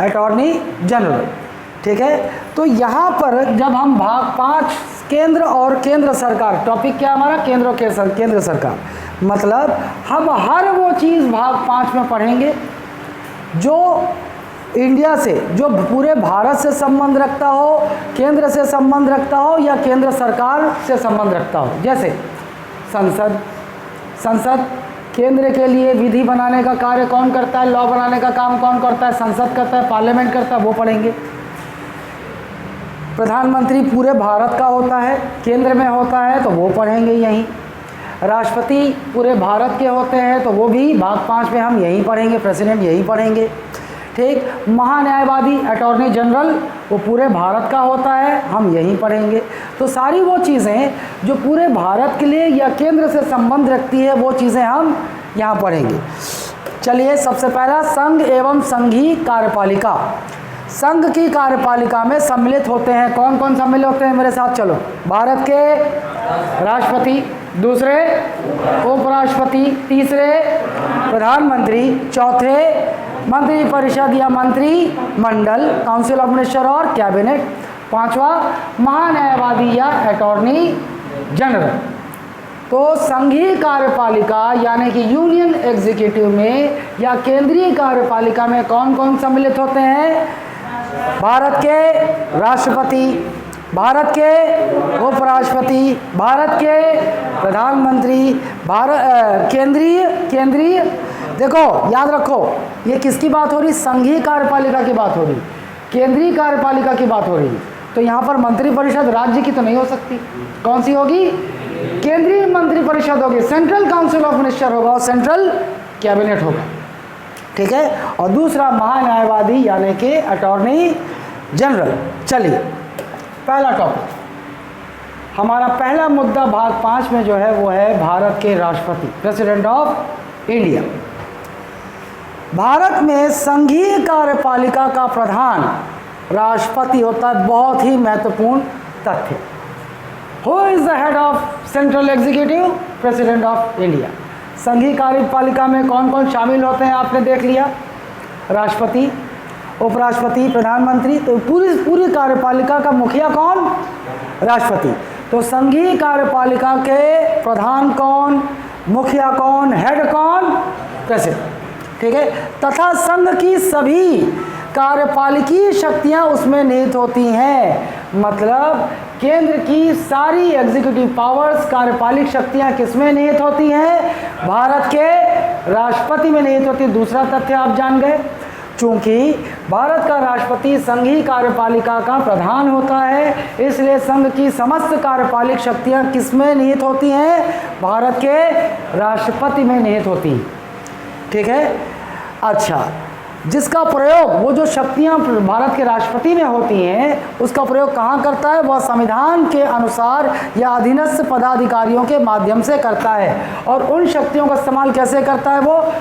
Attorney general. ठीक है, तो यहाँ पर जब हम भाग 5 केंद्र और केंद्र सरकार, टॉपिक क्या हमारा केंद्र सरकार, मतलब हम हर वो चीज़ भाग 5 में पढ़ेंगे जो इंडिया से, जो पूरे भारत से संबंध रखता हो, केंद्र से संबंध रखता हो या केंद्र सरकार से संबंध रखता हो। जैसे संसद केंद्र के लिए विधि बनाने का कार्य कौन करता है, लॉ बनाने का काम कौन करता है, संसद करता है, पार्लियामेंट करता है, वो पढ़ेंगे। प्रधानमंत्री पूरे भारत का होता है, केंद्र में होता है, तो वो पढ़ेंगे यहीं। राष्ट्रपति पूरे भारत के होते हैं, तो वो भी भाग 5 में हम यहीं पढ़ेंगे, प्रेसिडेंट यहीं पढ़ेंगे। ठीक, महान्यायवादी अटॉर्नी जनरल वो पूरे भारत का होता है, हम यहीं पढ़ेंगे। तो सारी वो चीज़ें जो पूरे भारत के लिए या केंद्र से संबंध रखती है, वो चीज़ें हम यहाँ पढ़ेंगे। चलिए, सबसे पहला संघ एवं संघीय कार्यपालिका। संघ की कार्यपालिका में सम्मिलित होते हैं, कौन कौन सम्मिलित होते हैं, मेरे साथ चलो। भारत के राष्ट्रपति, दूसरे उपराष्ट्रपति, तीसरे प्रधानमंत्री, चौथे मंत्री परिषद या मंत्री मंडल, काउंसिल ऑफ मिनिस्टर और कैबिनेट, पांचवा महान्यायवादी या अटॉर्नी जनरल। तो संघीय कार्यपालिका यानी कि यूनियन एग्जीक्यूटिव में या केंद्रीय कार्यपालिका में कौन कौन सम्मिलित होते हैं? भारत के राष्ट्रपति, भारत के उपराष्ट्रपति, भारत के प्रधानमंत्री, केंद्रीय देखो याद रखो, ये किसकी बात हो रही? संघीय कार्यपालिका की बात हो रही, केंद्रीय कार्यपालिका की बात हो रही। तो यहाँ पर मंत्री परिषद राज्य की तो नहीं हो सकती, कौन सी होगी? केंद्रीय मंत्री परिषद होगी, सेंट्रल काउंसिल ऑफ मिनिस्टर होगा और सेंट्रल कैबिनेट होगा। ठीक है, और दूसरा महान्यायवादी यानी कि अटॉर्नी जनरल। चलिए, पहला टॉपिक हमारा, पहला मुद्दा भाग 5 में जो है वो है भारत के राष्ट्रपति, प्रेसिडेंट ऑफ इंडिया। भारत में संघीय कार्यपालिका का प्रधान राष्ट्रपति होता है, बहुत ही महत्वपूर्ण तथ्य। Who is the head of central executive? President of India. संघीय कार्यपालिका में कौन कौन शामिल होते हैं आपने देख लिया, राष्ट्रपति, उपराष्ट्रपति, प्रधानमंत्री। तो पूरी कार्यपालिका का मुखिया कौन? राष्ट्रपति। तो संघीय कार्यपालिका के प्रधान कौन, मुखिया कौन, हेड कौन? प्रेसिडेंट। ठीक है, तथा संघ की सभी कार्यपालिकीय शक्तियां उसमें निहित होती हैं। मतलब केंद्र की सारी एग्जीक्यूटिव पावर्स, कार्यपालिक शक्तियां किसमें निहित होती हैं? भारत के राष्ट्रपति में निहित होती है। दूसरा तथ्य आप जान गए, चूंकि भारत का राष्ट्रपति संघीय कार्यपालिका का प्रधान होता है, इसलिए संघ की समस्त कार्यपालिक शक्तियां किसमें निहित होती हैं? भारत के राष्ट्रपति में निहित होती हैं। ठीक है, अच्छा, जिसका प्रयोग, वो जो शक्तियां भारत के राष्ट्रपति में होती हैं, उसका प्रयोग कहाँ करता है? वह संविधान के अनुसार या अधीनस्थ पदाधिकारियों के माध्यम से करता है। और उन शक्तियों का इस्तेमाल कैसे करता है? वो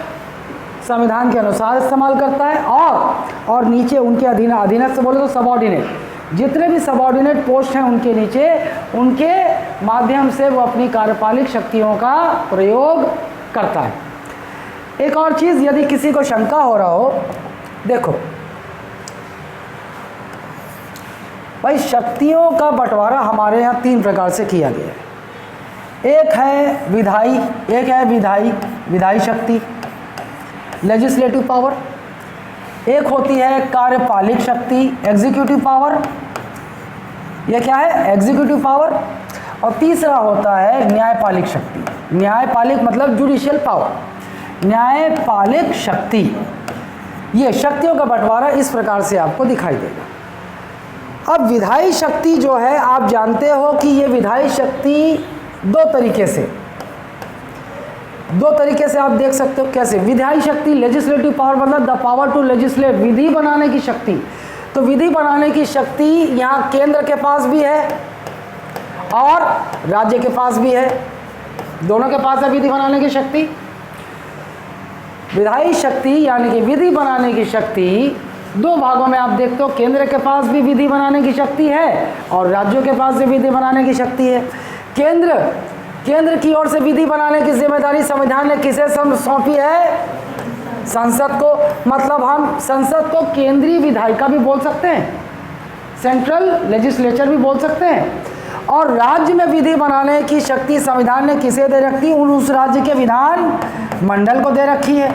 संविधान के अनुसार इस्तेमाल करता है। और नीचे उनके अधीनस्थ बोले तो सबऑर्डिनेट, जितने भी सबऑर्डिनेट पोस्ट हैं उनके नीचे, उनके माध्यम से वो अपनी कार्यपालिक शक्तियों का प्रयोग करता है। एक और चीज़, यदि किसी को शंका हो रहा हो, देखो भाई, शक्तियों का बंटवारा हमारे यहाँ 3 प्रकार से किया गया है। एक है विधायी शक्ति, लेजिस्लेटिव पावर। एक होती है कार्यपालिक शक्ति, एग्जीक्यूटिव पावर। यह क्या है? Executive power. और तीसरा होता है न्यायपालिक शक्ति। न्यायपालिक मतलब जुडिशियल पावर, न्यायपालिक शक्ति। ये शक्तियों का बंटवारा इस प्रकार से आपको दिखाई देगा। अब विधायी शक्ति जो है, आप जानते हो कि ये विधायी शक्ति दो तरीके से आप देख सकते हो। कैसे? विधायी शक्ति, लेजिस्लेटिव पावर मतलब द पावर टू लेजिस्लेट, विधि बनाने की शक्ति। तो विधि बनाने की शक्ति यहाँ केंद्र के पास भी है और राज्य के पास भी है, दोनों के पास है विधि बनाने की शक्ति। विधायी शक्ति यानी कि विधि बनाने की शक्ति 2 भागों में आप देखते हो, केंद्र के पास भी विधि बनाने की शक्ति है और राज्यों के पास भी विधि बनाने की शक्ति है। केंद्र की ओर से विधि बनाने की जिम्मेदारी संविधान ने किसे सौंपी है? संसद को, मतलब हम संसद को केंद्रीय विधायिका भी बोल सकते हैं, सेंट्रल लेजिस्लेचर भी बोल सकते हैं। और राज्य में विधि बनाने की शक्ति संविधान ने किसे दे रखी? उस राज्य के विधान मंडल को दे रखी है।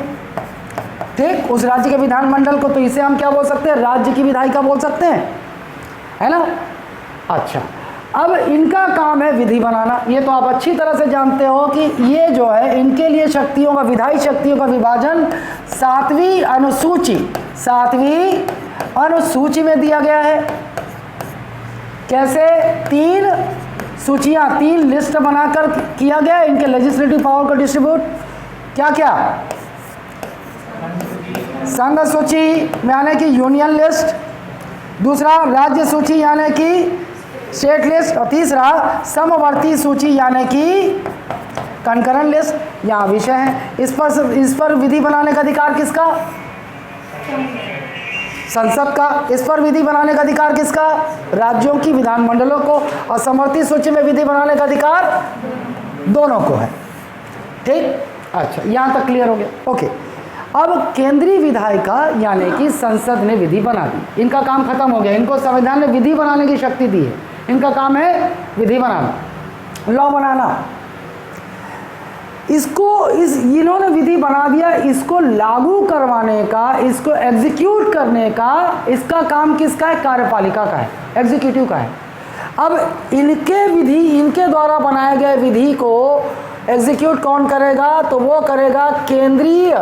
ठीक, उस राज्य के विधान मंडल को, तो इसे हम क्या बोल सकते हैं? राज्य की विधायिका बोल सकते हैं, है ना। अच्छा, अब इनका काम है विधि बनाना। ये तो आप अच्छी तरह से जानते हो कि ये जो है इनके लिए शक्तियों का, विधायी शक्तियों का विभाजन 7वीं अनुसूची में दिया गया है। कैसे? 3 सूचियां, 3 लिस्ट बनाकर किया गया है इनके लेजिस्लेटिव पावर को डिस्ट्रीब्यूट। क्या क्या? संघ सूची यानी कि यूनियन लिस्ट, दूसरा राज्य सूची यानी कि स्टेट लिस्ट, और तीसरा समवर्ती सूची यानी कि कंकरन लिस्ट। यहाँ विषय है, इस पर विधि बनाने का अधिकार किसका? संसद का। इस पर विधि बनाने का अधिकार किसका? राज्यों की विधानमंडलों को। और समवर्ती सूची में विधि बनाने का अधिकार दोनों को है। ठीक, अच्छा, यहाँ तक क्लियर हो गया। ओके, अब केंद्रीय विधायिका यानी कि संसद ने विधि बना दी, इनका काम खत्म हो गया। इनको संविधान ने विधि बनाने की शक्ति दी है, इनका काम है विधि बनाना, लॉ बनाना। इन्होंने विधि बना दिया, इसको लागू करवाने का, इसको एग्जीक्यूट करने का, इसका काम किसका है? कार्यपालिका का है, एग्जीक्यूटिव का है। अब इनके द्वारा बनाए गए विधि को एग्जीक्यूट कौन करेगा? तो वो करेगा केंद्रीय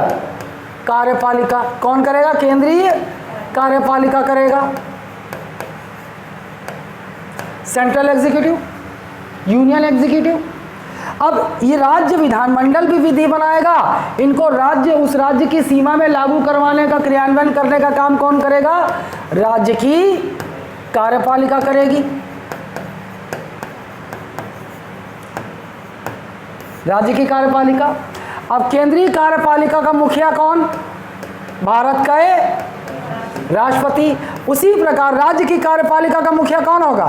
कार्यपालिका। कौन करेगा? केंद्रीय कार्यपालिका करेगा। Central executive, union executive. अब ये राज्य विधानमंडल भी विधि बनाएगा, इनको उस राज्य की सीमा में लागू करवाने का, क्रियान्वयन करने का काम कौन करेगा? राज्य की कार्यपालिका करेगी। राज्य की कार्यपालिका। अब केंद्रीय कार्यपालिका का मुखिया कौन? भारत का राष्ट्रपति। उसी प्रकार राज्य की कार्यपालिका का मुखिया कौन होगा?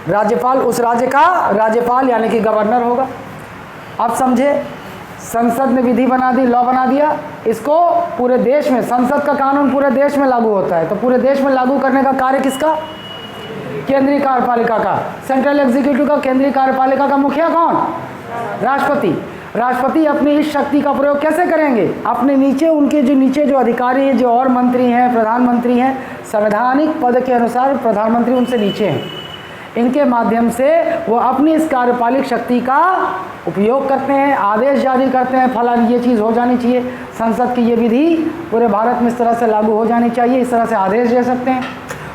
राज्यपाल। उस राज्य का राज्यपाल यानी कि गवर्नर होगा। अब समझे, संसद ने विधि बना दी, लॉ बना दिया, इसको पूरे देश में, संसद का कानून पूरे देश में लागू होता है, तो पूरे देश में लागू करने का कार्य किसका? केंद्रीय कार्यपालिका का। सेंट्रल एग्जीक्यूटिव का, केंद्रीय कार्यपालिका का मुखिया कौन? राष्ट्रपति। राष्ट्रपति अपनी इस शक्ति का प्रयोग कैसे करेंगे? अपने नीचे, उनके नीचे जो अधिकारी हैं, जो और मंत्री हैं, प्रधानमंत्री हैं, संवैधानिक पद के अनुसार प्रधानमंत्री उनसे नीचे हैं, इनके माध्यम से वो अपनी इस कार्यपालिक शक्ति का उपयोग करते हैं, आदेश जारी करते हैं, फलानी ये चीज़ हो जानी चाहिए, संसद की ये विधि पूरे भारत में इस तरह से लागू हो जानी चाहिए, इस तरह से आदेश दे सकते हैं।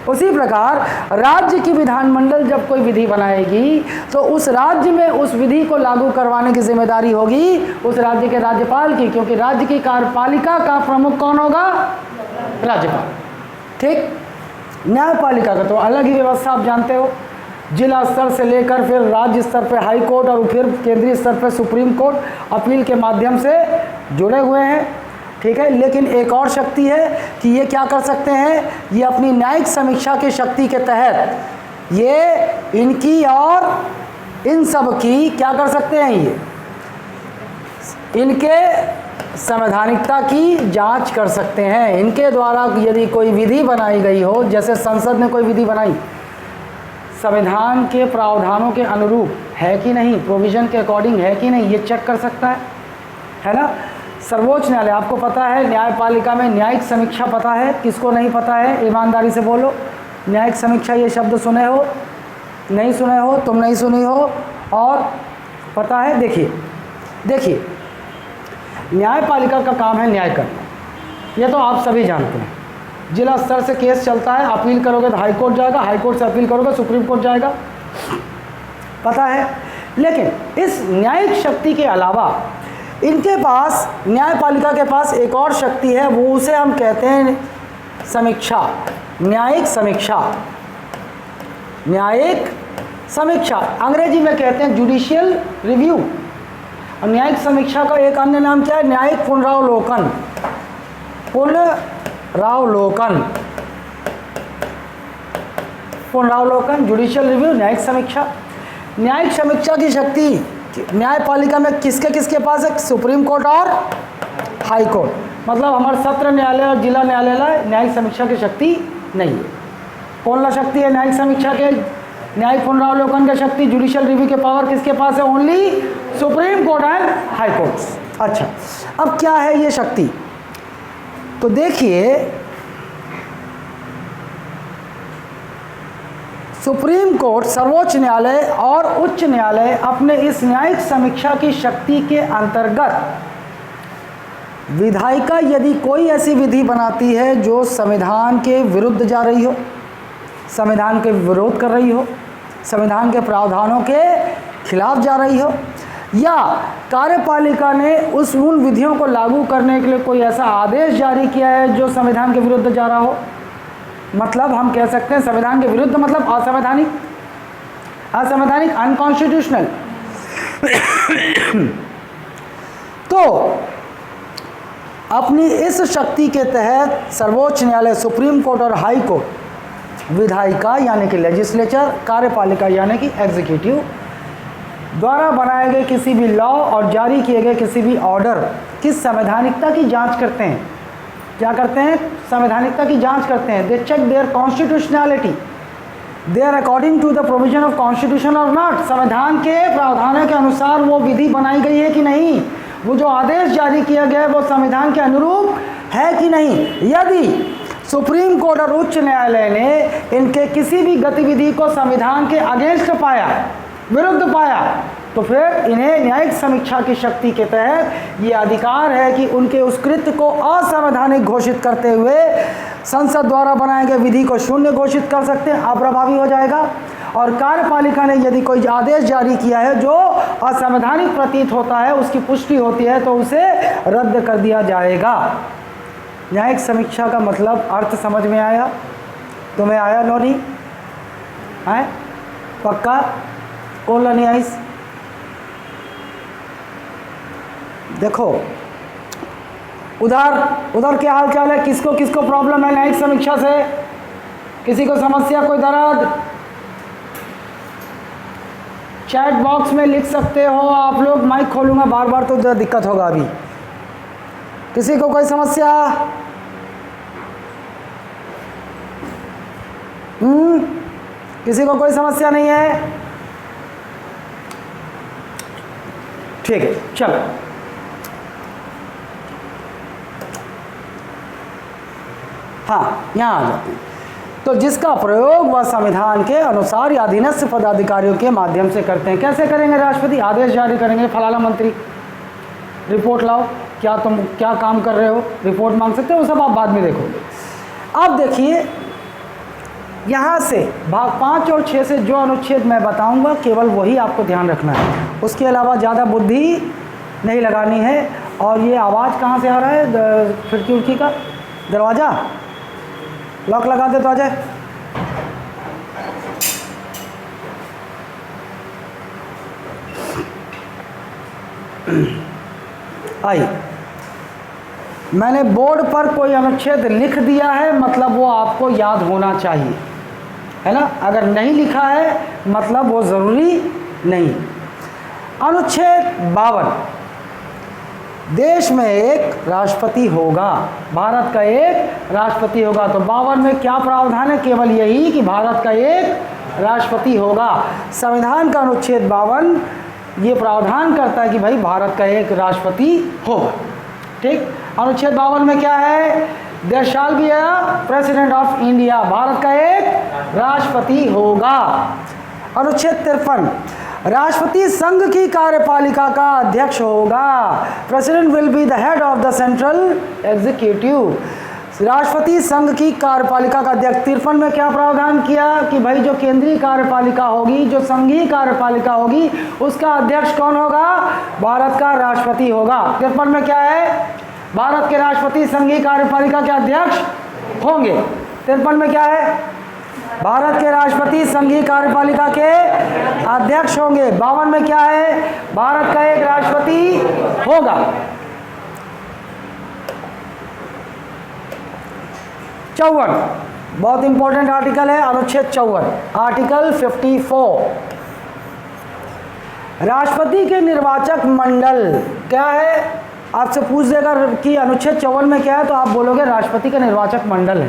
उसी प्रकार राज्य की विधानमंडल जब कोई विधि बनाएगी तो उस राज्य में उस विधि को लागू करवाने की जिम्मेदारी होगी उस राज्य के राज्यपाल की, क्योंकि राज्य की कार्यपालिका का प्रमुख कौन होगा? राज्यपाल। ठीक, न्यायपालिका का तो अलग ही व्यवस्था आप जानते हो, जिला स्तर से लेकर फिर राज्य स्तर पर हाई कोर्ट और फिर केंद्रीय स्तर पर सुप्रीम कोर्ट अपील के माध्यम से जुड़े हुए हैं। ठीक है, लेकिन एक और शक्ति है कि ये क्या कर सकते हैं, ये अपनी न्यायिक समीक्षा की शक्ति के तहत ये इनकी और इन सब की क्या कर सकते हैं, ये इनके संवैधानिकता की जांच कर सकते हैं। इनके द्वारा यदि कोई विधि बनाई गई हो, जैसे संसद ने कोई विधि बनाई, संविधान के प्रावधानों के अनुरूप है कि नहीं, प्रोविज़न के अकॉर्डिंग है कि नहीं, ये चेक कर सकता है ना। सर्वोच्च न्यायालय, आपको पता है न्यायपालिका में न्यायिक समीक्षा पता है, किसको नहीं पता है? ईमानदारी से बोलो, न्यायिक समीक्षा ये शब्द सुने हो, नहीं सुने हो, तुम नहीं सुनी हो, और पता है? देखिए न्यायपालिका का काम है न्याय करना, ये तो आप सभी जानते हैं। जिला स्तर से केस चलता है, अपील करोगे तो हाई कोर्ट जाएगा, हाई कोर्ट से अपील करोगे सुप्रीम कोर्ट जाएगा, पता है। लेकिन इस न्यायिक शक्ति के अलावा इनके पास, न्यायपालिका के पास एक और शक्ति है, वो उसे हम कहते हैं समीक्षा, न्यायिक समीक्षा। न्यायिक समीक्षा अंग्रेजी में कहते हैं जुडिशियल रिव्यू। और न्यायिक समीक्षा का एक अन्य नाम क्या है? न्यायिक पुनरावलोकन। पुनरावलोकन, जुडिशियल रिव्यू, न्यायिक समीक्षा। न्यायिक समीक्षा की शक्ति न्यायपालिका में किसके पास है? सुप्रीम कोर्ट और हाई कोर्ट, मतलब हमारे सत्र न्यायालय और जिला न्यायालय न्यायिक समीक्षा की शक्ति नहीं है। कौन ला शक्ति है न्यायिक समीक्षा के, न्यायिक पुनरावलोकन की शक्ति, जुडिशियल रिव्यू के पावर किसके पास है? Only supreme court and high courts. अच्छा, अब क्या है ये शक्ति? तो देखिए, सुप्रीम कोर्ट, सर्वोच्च न्यायालय और उच्च न्यायालय अपने इस न्यायिक समीक्षा की शक्ति के अंतर्गत विधायिका यदि कोई ऐसी विधि बनाती है जो संविधान के विरुद्ध जा रही हो, संविधान के विरोध कर रही हो, संविधान के प्रावधानों के खिलाफ जा रही हो, या कार्यपालिका ने उन विधियों को लागू करने के लिए कोई ऐसा आदेश जारी किया है जो संविधान के विरुद्ध जा रहा हो, मतलब हम कह सकते हैं संविधान के विरुद्ध मतलब असंवैधानिक, असंवैधानिक, अनकॉन्स्टिट्यूशनल। तो अपनी इस शक्ति के तहत सर्वोच्च न्यायालय, सुप्रीम कोर्ट और हाई कोर्ट विधायिका यानी कि लेजिस्लेचर, कार्यपालिका यानी कि एग्जीक्यूटिव द्वारा बनाए गए किसी भी लॉ और जारी किए गए किसी भी ऑर्डर की संवैधानिकता की जांच करते हैं। क्या करते हैं? संवैधानिकता की जांच करते हैं। They check their constitutionality, they are according to the provision of constitution or not, संविधान के प्रावधानों के अनुसार वो विधि बनाई गई है कि नहीं, वो जो आदेश जारी किया गया है वो संविधान के अनुरूप है कि नहीं। यदि सुप्रीम कोर्ट और उच्च न्यायालय ने इनके किसी भी गतिविधि को संविधान के अगेंस्ट पाया, विरुद्ध पाया, तो फिर इन्हें न्यायिक समीक्षा की शक्ति के तहत ये अधिकार है कि उनके उस कृत्य को असंवैधानिक घोषित करते हुए संसद द्वारा बनाए गए विधि को शून्य घोषित कर सकते हैं, अप्रभावी हो जाएगा। और कार्यपालिका ने यदि कोई आदेश जारी किया है जो असंवैधानिक प्रतीत होता है, उसकी पुष्टि होती है, तो उसे रद्द कर दिया जाएगा। न्यायिक समीक्षा का मतलब अर्थ समझ में आया? तुम्हें आया? नोनी आए? पक्का? कौन नहीं आई? देखो उधर क्या हाल चाल है? किसको किसको प्रॉब्लम है न्यायिक समीक्षा से? किसी को समस्या, कोई दर्द? चैट बॉक्स में लिख सकते हो आप लोग, माइक खोलूंगा बार बार तो दिक्कत होगा। अभी किसी को कोई समस्या? किसी को कोई समस्या नहीं है? ठीक है, चलो। हाँ, यहाँ आ जाते हैं। तो जिसका प्रयोग वह संविधान के अनुसार या अधीनस्थ पदाधिकारियों के माध्यम से करते हैं। कैसे करेंगे? राष्ट्रपति आदेश जारी करेंगे, फलाना मंत्री रिपोर्ट लाओ, क्या तुम क्या काम कर रहे हो, रिपोर्ट मांग सकते हो, वो सब आप बाद में देखोगे। अब देखिए, यहाँ से भाग 5 और 6 से जो अनुच्छेद मैं बताऊंगा केवल वही आपको ध्यान रखना है, उसके अलावा ज़्यादा बुद्धि नहीं लगानी है। और ये आवाज़ कहाँ से आ रहा है? खिड़की उड़की का दरवाज़ा लॉक लगा दे तो आ जाए। आई, मैंने बोर्ड पर कोई अनुच्छेद लिख दिया है, मतलब वो आपको याद होना चाहिए, है ना? अगर नहीं लिखा है मतलब वो ज़रूरी नहीं। अनुच्छेद 52, देश में एक राष्ट्रपति होगा, भारत का एक राष्ट्रपति होगा। तो 52 में क्या प्रावधान है? केवल यही कि भारत का एक राष्ट्रपति होगा। संविधान का अनुच्छेद 52 ये प्रावधान करता है कि भाई भारत का एक राष्ट्रपति होगा। ठीक, अनुच्छेद 52 में क्या है? There shall be a president of India, Bharat का एक राष्ट्रपति होगा। अनुच्छेद 53, राष्ट्रपति संघ की कार्यपालिका का अध्यक्ष होगा। President will be the head of the central executive. राष्ट्रपति संघ की कार्यपालिका का अध्यक्ष। 53 में क्या प्रावधान किया कि भाई जो केंद्रीय कार्यपालिका होगी, जो संघीय कार्यपालिका होगी, उसका अध्यक्ष कौन होगा? भारत का राष्ट्रपति होगा। 53 में क्या है? भारत के राष्ट्रपति संघीय कार्यपालिका के अध्यक्ष होंगे। 53 में क्या है? भारत के राष्ट्रपति संघीय कार्यपालिका के अध्यक्ष होंगे। 52 में क्या है? भारत का एक राष्ट्रपति होगा। 54 बहुत इंपॉर्टेंट आर्टिकल है, अनुच्छेद 54, आर्टिकल 54। राष्ट्रपति के निर्वाचक मंडल क्या है? आपसे पूछ देगा कि अनुच्छेद 54 में क्या है, तो आप बोलोगे राष्ट्रपति का निर्वाचक मंडल है।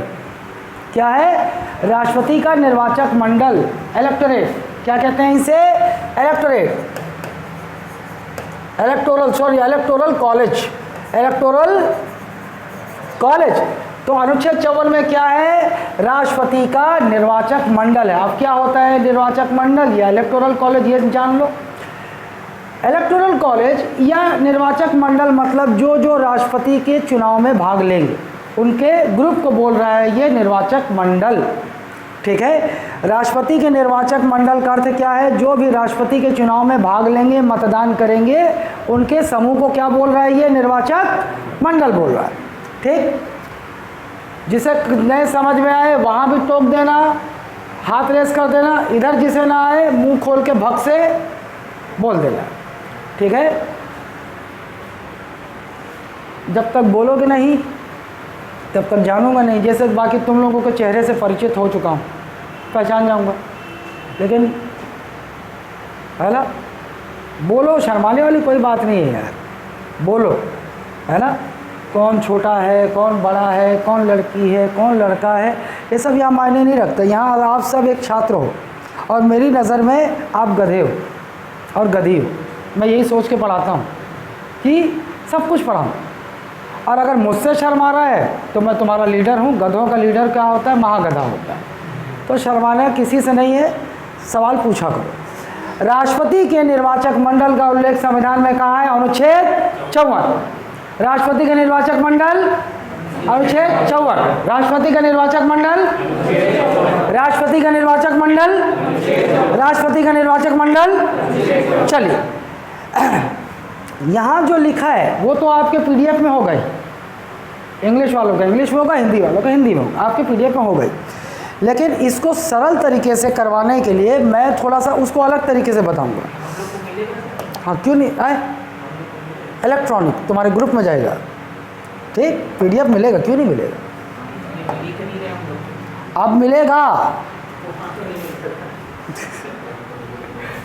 क्या है? राष्ट्रपति का निर्वाचक मंडल, इलेक्टोरेट। क्या कहते हैं इसे? Electorate, electoral college, electoral college. तो अनुच्छेद 54 में क्या है? राष्ट्रपति का निर्वाचक मंडल है। अब क्या होता है निर्वाचक मंडल या इलेक्टोरल कॉलेज, ये जान लो। इलेक्टोरल कॉलेज या निर्वाचक मंडल मतलब जो जो राष्ट्रपति के चुनाव में भाग लेंगे उनके ग्रुप को बोल रहा है ये निर्वाचक मंडल। ठीक है, राष्ट्रपति के निर्वाचक मंडल का अर्थ क्या है? जो भी राष्ट्रपति के चुनाव में भाग लेंगे, मतदान करेंगे, उनके समूह को क्या बोल रहा है? ये निर्वाचक मंडल बोल रहा है। ठीक, जिसे नए समझ में आए वहाँ भी टोक देना, हाथ रेस कर देना, इधर जिसे ना आए मुंह खोल के भग से बोल देना। ठीक है, जब तक बोलोगे नहीं तब तक जानूंगा नहीं। जैसे बाकी तुम लोगों के चेहरे से परिचित हो चुका हूँ, पहचान जाऊंगा, लेकिन है ना, बोलो, शर्माने वाली कोई बात नहीं है यार, बोलो, है ना। कौन छोटा है, कौन बड़ा है, कौन लड़की है, कौन लड़का है, ये सब यहाँ मायने नहीं रखते। यहाँ आप सब एक छात्र हो और मेरी नज़र में आप गधे हो और गधी हो। मैं यही सोच के पढ़ाता हूँ कि सब कुछ पढ़ाऊँ, और अगर मुझसे शर्मा रहा है तो मैं तुम्हारा लीडर हूँ। गधों का लीडर क्या होता है? महागधा होता है। तो शर्माना किसी से नहीं है, सवाल पूछा करो। राष्ट्रपति के निर्वाचक मंडल का उल्लेख संविधान में कहाँ है? अनुच्छेद 54। राष्ट्रपति का निर्वाचक मंडल, अनुच्छेद 54। राष्ट्रपति का निर्वाचक मंडल, राष्ट्रपति का निर्वाचक मंडल, राष्ट्रपति का निर्वाचक मंडल। चलिए, यहाँ जो लिखा है वो तो आपके पीडीएफ में हो गई। इंग्लिश वालों का इंग्लिश में होगा, हिंदी वालों का हिंदी में होगा, आपके पीडीएफ में हो गई। लेकिन इसको सरल तरीके से करवाने के लिए मैं थोड़ा सा उसको अलग तरीके से बताऊंगा। हाँ, क्यों नहीं आए? इलेक्ट्रॉनिक तुम्हारे ग्रुप में जाएगा। ठीक, पीडीएफ मिलेगा, क्यों नहीं मिलेगा? अब मिलेगा,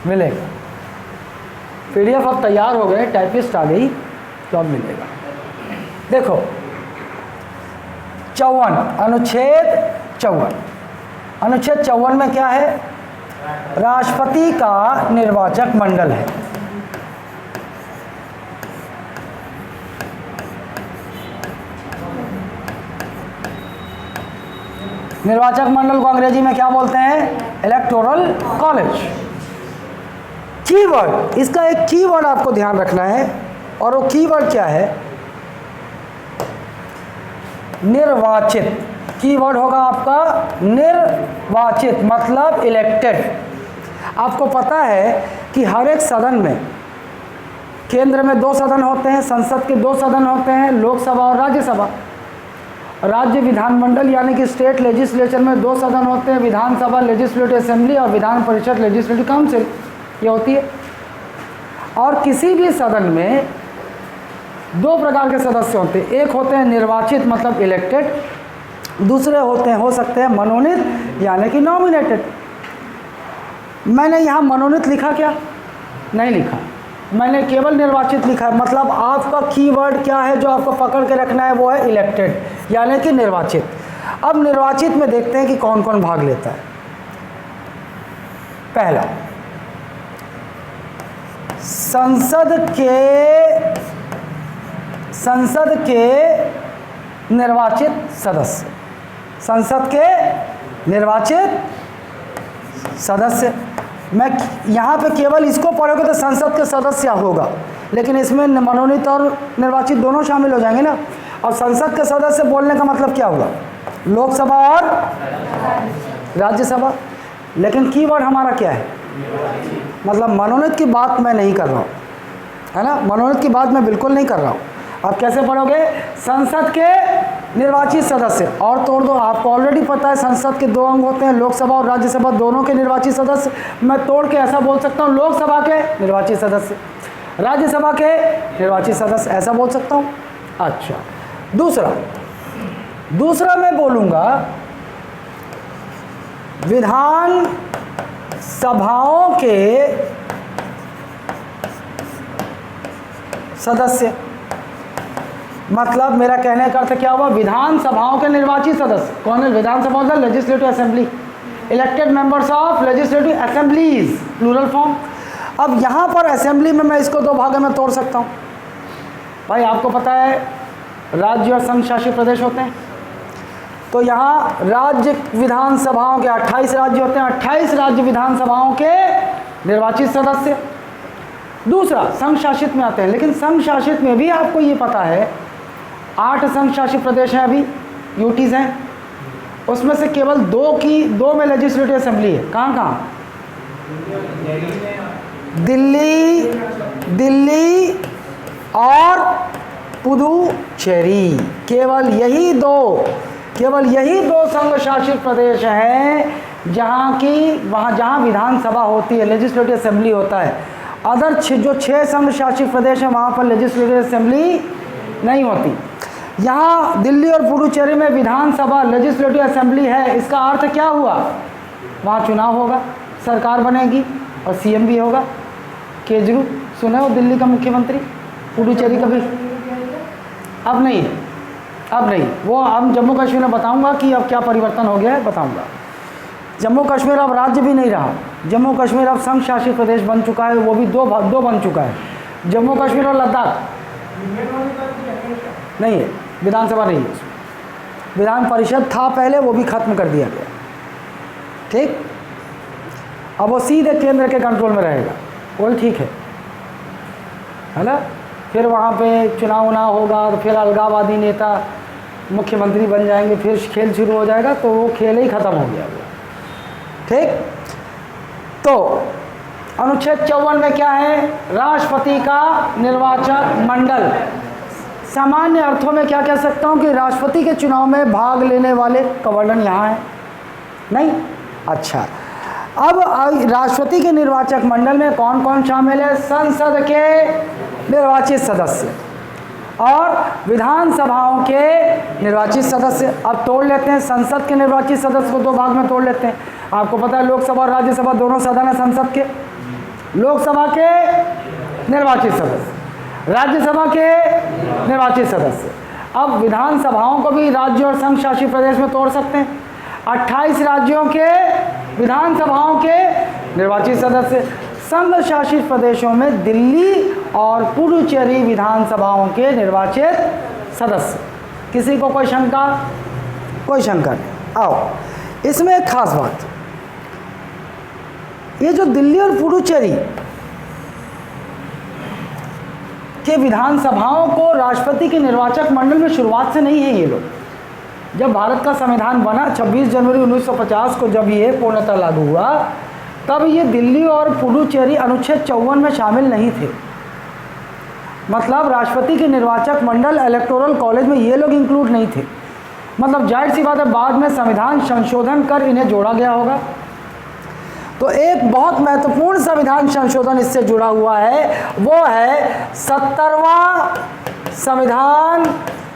मिलेगा। पीडीएफ अब तैयार हो गए, टाइपिस्ट आ गई, तो अब मिलेगा। देखो 54, अनुच्छेद 54। अनुच्छेद 54 में क्या है? राष्ट्रपति का निर्वाचक मंडल है। निर्वाचक मंडल को अंग्रेजी में क्या बोलते हैं? Electoral college. कीवर्ड, इसका एक कीवर्ड आपको ध्यान रखना है, और वो कीवर्ड क्या है? निर्वाचित। कीवर्ड होगा आपका निर्वाचित, मतलब इलेक्टेड। आपको पता है कि हर एक सदन में, केंद्र में 2 सदन होते हैं, संसद के 2 सदन होते हैं, लोकसभा और राज्यसभा। राज्य विधानमंडल यानी कि स्टेट लेजिस्लेचर में 2 सदन होते हैं, विधानसभा लेजिस्लेटिव असेंबली और विधान परिषद लेजिस्लेटिव काउंसिल, ये होती है। और किसी भी सदन में 2 प्रकार के सदस्य होते हैं। एक होते हैं निर्वाचित मतलब इलेक्टेड, दूसरे होते हैं, हो सकते हैं मनोनीत यानी कि नॉमिनेटेड। मैंने यहाँ मनोनीत लिखा क्या? नहीं लिखा, मैंने केवल निर्वाचित लिखा है। मतलब आपका कीवर्ड क्या है जो आपको पकड़ के रखना है? वो है इलेक्टेड यानी कि निर्वाचित। अब निर्वाचित में देखते हैं कि कौन कौन भाग लेता है। पहला, संसद के निर्वाचित सदस्य, संसद के निर्वाचित सदस्य। मैं यहाँ पे केवल इसको पढ़ोगे तो संसद के सदस्य होगा, लेकिन इसमें मनोनीत और निर्वाचित दोनों शामिल हो जाएंगे ना। और संसद के सदस्य बोलने का मतलब क्या होगा? लोकसभा और राज्यसभा। लेकिन कीवर्ड हमारा क्या है? मतलब मनोनीत की बात मैं नहीं कर रहा हूँ, है ना, मनोनीत की बात मैं बिल्कुल नहीं कर रहा हूँ। आप कैसे पढ़ोगे? संसद के निर्वाचित सदस्य। और तोड़ दो, आपको ऑलरेडी पता है संसद के 2 अंग होते हैं, लोकसभा और राज्यसभा, दोनों के निर्वाचित सदस्य। मैं तोड़ के ऐसा बोल सकता हूँ, लोकसभा के निर्वाचित सदस्य, राज्यसभा के निर्वाचित सदस्य, ऐसा बोल सकता हूँ। अच्छा, दूसरा मैं बोलूँगा विधान सभाओं के सदस्य। मतलब मेरा कहने का अर्थ क्या हुआ, विधानसभाओं के निर्वाचित सदस्य कौन है? विधानसभा मतलब legislative assembly, elected members of legislative assemblies, plural form. अब यहाँ पर असेंबली में मैं इसको दो भागों में तोड़ सकता हूँ। भाई आपको पता है राज्य और संघ शासित प्रदेश होते हैं, तो यहाँ राज्य विधानसभाओं के 28 राज्य होते हैं, 28 राज्य विधानसभाओं के निर्वाचित सदस्य। दूसरा संघ शासित में आते हैं, लेकिन संघ शासित में भी आपको ये पता है 8 संघ शासित प्रदेश हैं, अभी यूटीज़ हैं, उसमें से केवल दो में लेजिस्लेटिव असेंबली है। कहाँ कहाँ? दिल्ली और पुदुचेरी, केवल यही दो संघ शासित प्रदेश हैं जहाँ विधानसभा होती है, लेजिस्लेटिव असेंबली होता है। अदर जो 6 संघ शासित प्रदेश हैं वहाँ पर लेजिस्लेटिव असेंबली नहीं होती। यहाँ दिल्ली और पुडुचेरी में विधानसभा लेजिस्लेटिव असेंबली है। इसका अर्थ क्या हुआ? वहाँ चुनाव होगा, सरकार बनेगी और सीएम भी होगा। केजरीवाल सुने हो, दिल्ली का मुख्यमंत्री, पुडुचेरी का भी अब नहीं। वो हम जम्मू कश्मीर में बताऊंगा कि अब क्या परिवर्तन हो गया है, बताऊंगा। जम्मू कश्मीर अब राज्य भी नहीं रहा, जम्मू कश्मीर अब संघ शासित प्रदेश बन चुका है, वो भी दो बन चुका है, जम्मू कश्मीर और लद्दाख। नहीं है, विधानसभा नहीं है, विधान परिषद था पहले, वो भी खत्म कर दिया गया। ठीक, अब वो सीधे केंद्र के कंट्रोल में रहेगा, वही ठीक है ना। फिर वहाँ पे चुनाव होगा, तो फिर अलगाववादी नेता मुख्यमंत्री बन जाएंगे, फिर खेल शुरू हो जाएगा, तो वो खेल ही ख़त्म हो गया। ठीक, तो अनुच्छेद 54 में क्या है? राष्ट्रपति का निर्वाचक मंडल। सामान्य अर्थों में क्या कह सकता हूँ कि राष्ट्रपति के चुनाव में भाग लेने वाले का वर्णन यहाँ है नहीं? अच्छा, अब राष्ट्रपति के निर्वाचक मंडल में कौन कौन शामिल है? संसद के निर्वाचित सदस्य और विधानसभाओं के निर्वाचित सदस्य। अब तोड़ लेते हैं, संसद के निर्वाचित सदस्य को दो भाग में तोड़ लेते हैं। आपको पता है लोकसभा और राज्यसभा दोनों सदन है संसद के। लोकसभा के निर्वाचित सदस्य, राज्यसभा के निर्वाचित सदस्य। अब विधानसभाओं को भी राज्य और संघ शासित प्रदेश में तोड़ सकते हैं। 28 राज्यों के विधानसभाओं के निर्वाचित सदस्य, संघ शासित प्रदेशों में दिल्ली और पुडुचेरी विधानसभाओं के निर्वाचित सदस्य। किसी को कोई शंका? कोई शंका नहीं। आओ, इसमें एक खास बात, ये जो दिल्ली और पुडुचेरी के विधानसभाओं को राष्ट्रपति के निर्वाचक मंडल में शुरुआत से नहीं है ये लोग। जब भारत का संविधान बना 26 जनवरी 1950 को, जब ये पूर्णतः लागू हुआ, तब ये दिल्ली और पुडुचेरी अनुच्छेद 54 में शामिल नहीं थे। मतलब राष्ट्रपति के निर्वाचक मंडल इलेक्टोरल कॉलेज में ये लोग इंक्लूड नहीं थे। मतलब जाहिर सी बात है बाद में संविधान संशोधन कर इन्हें जोड़ा गया होगा। तो एक बहुत महत्वपूर्ण संविधान संशोधन इससे जुड़ा हुआ है, वो है 70वां संविधान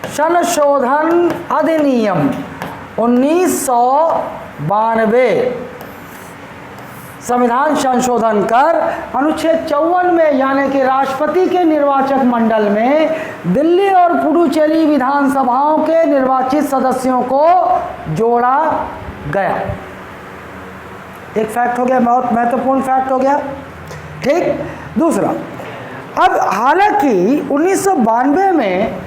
संशोधन अधिनियम 1992। संविधान संशोधन कर अनुच्छेद 54 में, यानी कि राष्ट्रपति के निर्वाचक मंडल में दिल्ली और पुडुचेरी विधानसभाओं के निर्वाचित सदस्यों को जोड़ा गया। एक फैक्ट हो गया, बहुत महत्वपूर्ण फैक्ट हो गया। ठीक, दूसरा, अब हालांकि 1992 में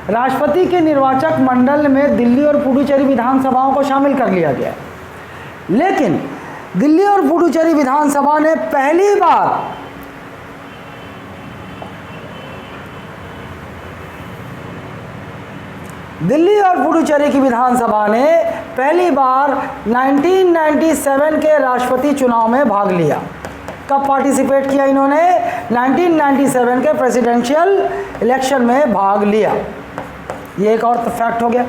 राष्ट्रपति के निर्वाचक मंडल में दिल्ली और पुडुचेरी विधानसभाओं को शामिल कर लिया गया, लेकिन दिल्ली और पुडुचेरी विधानसभा ने पहली बार दिल्ली और पुडुचेरी की विधानसभा ने पहली बार 1997 के राष्ट्रपति चुनाव में भाग लिया। कब पार्टिसिपेट किया इन्होंने? 1997 के प्रेसिडेंशियल इलेक्शन में भाग लिया। ये एक और फैक्ट हो गया।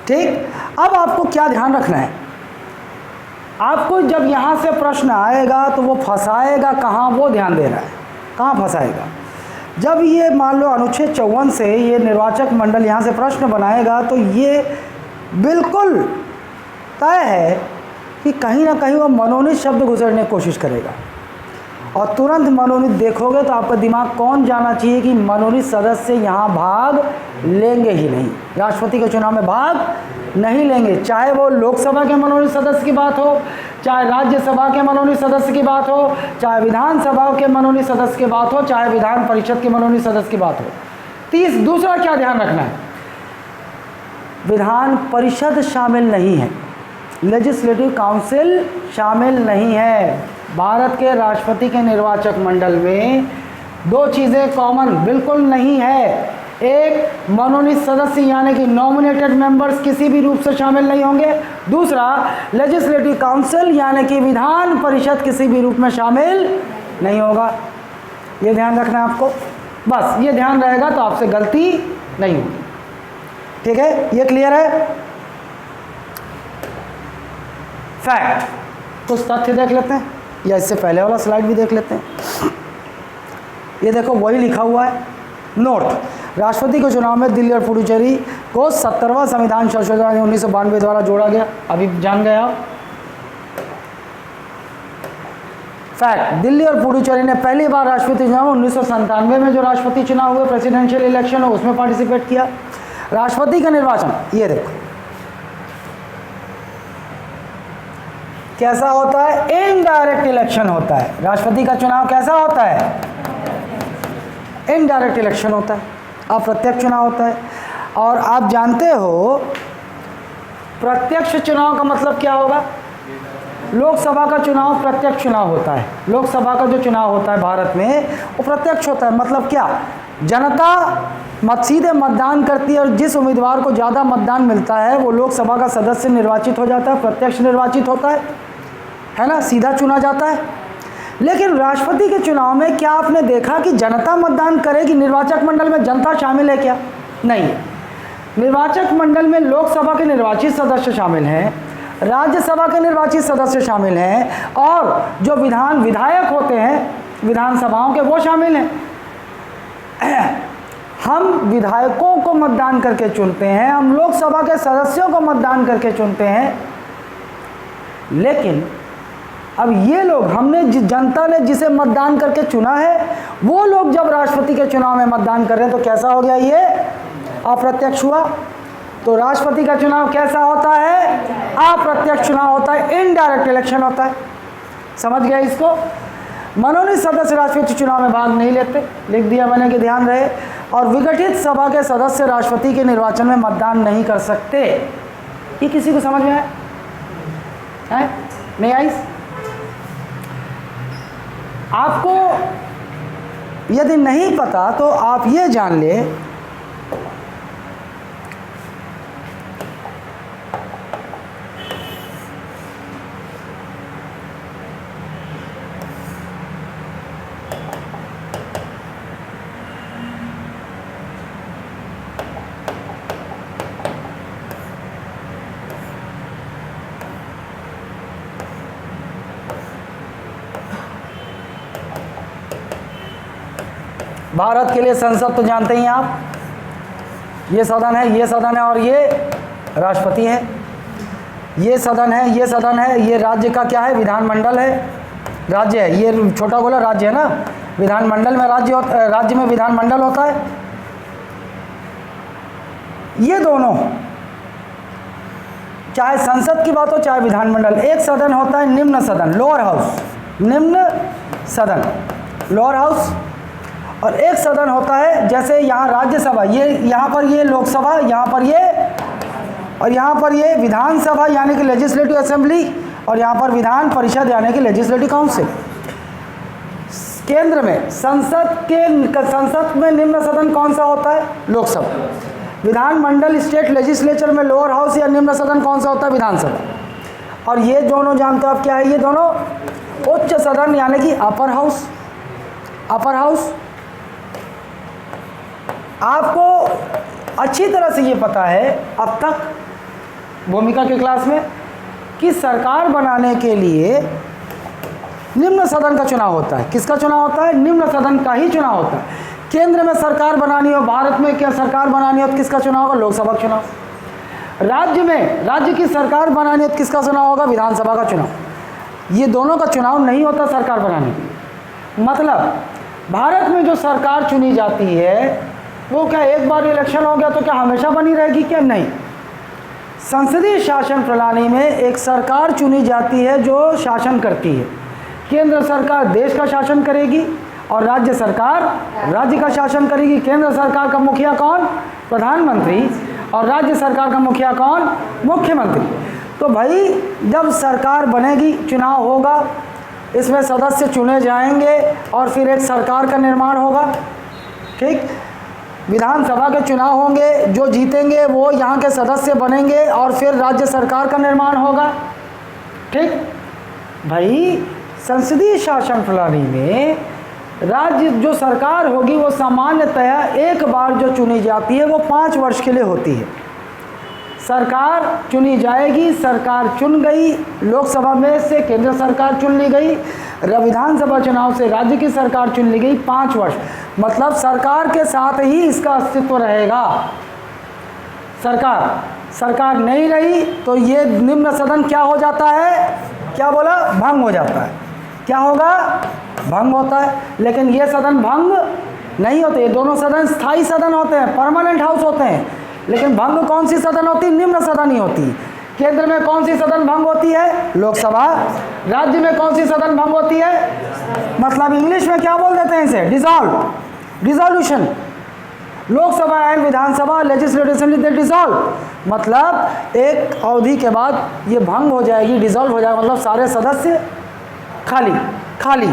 ठीक, अब आपको क्या ध्यान रखना है? आपको जब यहाँ से प्रश्न आएगा तो वो फंसाएगा कहाँ, वो ध्यान देना है। कहाँ फंसाएगा? जब ये मान लो अनुच्छेद 54 से ये निर्वाचक मंडल यहाँ से प्रश्न बनाएगा, तो ये बिल्कुल तय है कि कहीं ना कहीं वो मनोनीत शब्द गुजरने की कोशिश करेगा, और तुरंत मनोनीत देखोगे तो आपका दिमाग कौन जाना चाहिए कि मनोनीत सदस्य यहाँ भाग लेंगे ही नहीं, राष्ट्रपति के चुनाव में भाग नहीं लेंगे। चाहे वो लोकसभा के मनोनीत सदस्य की बात हो, चाहे राज्यसभा के मनोनीत सदस्य की बात हो, चाहे विधानसभा के मनोनीत सदस्य की बात हो, चाहे विधान परिषद के मनोनीत सदस्य की बात हो। दूसरा क्या ध्यान रखना है, विधान परिषद शामिल नहीं है, लेजिस्लेटिव काउंसिल शामिल नहीं है। भारत के राष्ट्रपति के निर्वाचक मंडल में दो चीज़ें कॉमन बिल्कुल नहीं है, एक मनोनीत सदस्य यानी कि नॉमिनेटेड मेंबर्स किसी भी रूप से शामिल नहीं होंगे, दूसरा लेजिस्लेटिव काउंसिल यानी कि विधान परिषद किसी भी रूप में शामिल नहीं होगा। ये ध्यान रखना है आपको, बस ये ध्यान रहेगा तो आपसे गलती नहीं होगी। ठीक है, ये क्लियर है। फैक्ट, कुछ तथ्य देख लेते हैं, या इससे पहले वाला स्लाइड भी देख लेते हैं। ये देखो वही लिखा हुआ है। नोट, राष्ट्रपति के चुनाव में दिल्ली और पुडुचेरी को 70वां संविधान संशोधन 1992 द्वारा जोड़ा गया। अभी जान गए आप। फैक्ट, दिल्ली और पुडुचेरी ने पहली बार राष्ट्रपति चुनाव 1997 में जो राष्ट्रपति चुनाव हुए प्रेसिडेंशियल इलेक्शन हो उसमें पार्टिसिपेट किया। राष्ट्रपति का निर्वाचन ये देखो कैसा होता है, इनडायरेक्ट इलेक्शन होता है। राष्ट्रपति का चुनाव कैसा होता है, इनडायरेक्ट इलेक्शन होता है, अप्रत्यक्ष चुनाव होता है। और आप जानते हो प्रत्यक्ष चुनाव का मतलब क्या होगा, लोकसभा का चुनाव प्रत्यक्ष चुनाव होता है। लोकसभा का जो चुनाव होता है भारत में वो प्रत्यक्ष होता है। मतलब क्या, जनता सीधे मतदान करती है और जिस उम्मीदवार को ज़्यादा मतदान मिलता है वो लोकसभा का सदस्य निर्वाचित हो जाता है, प्रत्यक्ष निर्वाचित होता है ना, सीधा चुना जाता है। लेकिन राष्ट्रपति के चुनाव में क्या आपने देखा कि जनता मतदान करेगी, निर्वाचक मंडल में जनता शामिल है क्या? नहीं। निर्वाचक मंडल में लोकसभा के निर्वाचित सदस्य शामिल हैं, राज्यसभा के निर्वाचित सदस्य शामिल हैं, और जो विधायक होते हैं विधानसभाओं के वो शामिल हैं। हम विधायकों को मतदान करके चुनते हैं, हम लोकसभा के सदस्यों को मतदान करके चुनते हैं। लेकिन अब ये लोग, हमने जनता ने जिसे मतदान करके चुना है वो लोग जब राष्ट्रपति के चुनाव में मतदान कर रहे हैं तो कैसा हो गया, ये अप्रत्यक्ष हुआ। तो राष्ट्रपति का चुनाव कैसा होता है, अप्रत्यक्ष चुनाव होता है, इनडायरेक्ट इलेक्शन होता है। समझ गए इसको। मनोनीत सदस्य राष्ट्रपति चुनाव में भाग नहीं लेते, लिख दिया मैंने कि ध्यान रहे। और विघटित सभा के सदस्य राष्ट्रपति के निर्वाचन में मतदान नहीं कर सकते। ये किसी को समझ में आया है? नहीं आई? आपको यदि नहीं पता तो आप ये जान ले, भारत के लिए संसद तो जानते ही आप, ये सदन है, ये सदन है, और ये राष्ट्रपति है। ये सदन है, ये सदन है, ये राज्य का क्या है, विधानमंडल है, राज्य है। ये छोटा गोला राज्य है ना, विधानमंडल में राज्य होता है, राज्य में विधानमंडल होता है। ये दोनों, चाहे संसद की बात हो चाहे विधानमंडल, एक सदन होता है निम्न सदन, लोअर हाउस, निम्न सदन, लोअर हाउस, और एक सदन होता है जैसे यहाँ राज्यसभा, ये यहाँ पर ये लोकसभा, यहाँ पर ये, और यहाँ पर ये विधानसभा यानी कि लेजिस्लेटिव असेंबली, और यहाँ पर विधान परिषद यानी कि लेजिस्लेटिव काउंसिल। केंद्र में संसद में निम्न सदन कौन सा होता है, लोकसभा। विधानमंडल स्टेट लेजिस्लेचर में लोअर हाउस या निम्न सदन कौन सा होता है, विधानसभा। और ये दोनों जानते हो आप क्या है, ये दोनों उच्च सदन यानी कि अपर हाउस, अपर हाउस। आपको अच्छी तरह से ये पता है अब तक भूमिका की क्लास में कि सरकार बनाने के लिए निम्न सदन का चुनाव होता है। किसका चुनाव होता है, निम्न सदन का ही चुनाव होता है। केंद्र में सरकार बनानी हो, भारत में क्या सरकार बनानी हो तो किसका चुनाव होगा, लोकसभा का चुनाव। राज्य में राज्य की सरकार बनानी है तो किसका चुनाव होगा? विधानसभा का चुनाव। ये दोनों का चुनाव नहीं होता सरकार बनाने के लिए। मतलब भारत में जो सरकार चुनी जाती है वो क्या एक बार इलेक्शन हो गया तो क्या हमेशा बनी रहेगी? क्या नहीं। संसदीय शासन प्रणाली में एक सरकार चुनी जाती है जो शासन करती है। केंद्र सरकार देश का शासन करेगी और राज्य सरकार राज्य का शासन करेगी। केंद्र सरकार का मुखिया कौन? प्रधानमंत्री। और राज्य सरकार का मुखिया कौन? मुख्यमंत्री। तो भाई जब सरकार बनेगी, चुनाव होगा, इसमें सदस्य चुने जाएंगे और फिर एक सरकार का निर्माण होगा। ठीक, विधानसभा के चुनाव होंगे, जो जीतेंगे वो यहाँ के सदस्य बनेंगे और फिर राज्य सरकार का निर्माण होगा। ठीक भाई, संसदीय शासन प्रणाली में राज्य जो सरकार होगी वो सामान्यतया एक बार जो चुनी जाती है वो 5 वर्ष के लिए होती है। सरकार चुनी जाएगी, सरकार चुन गई, लोकसभा में से केंद्र सरकार चुन ली गई, विधानसभा चुनाव से राज्य की सरकार चुन ली गई 5 वर्ष। मतलब सरकार के साथ ही इसका अस्तित्व रहेगा। सरकार नहीं रही तो ये निम्न सदन क्या हो जाता है? क्या बोला? भंग हो जाता है। क्या होगा? भंग होता है। लेकिन ये सदन भंग नहीं होते, ये दोनों सदन स्थायी सदन होते हैं, परमानेंट हाउस होते हैं। लेकिन भंग कौन सी सदन होती? निम्न सदन ही होती। केंद्र में कौन सी सदन भंग होती है? लोकसभा। राज्य में कौन सी सदन भंग होती है? मतलब इंग्लिश में क्या बोल देते हैं इसे? Dissolution. Lok Sabha and Vidhan Sabha legislative assembly they dissolve. मतलब एक अवधि के बाद ये भंग हो जाएगी, डिसॉल्व हो जाएगा। मतलब सारे सदस्य खाली।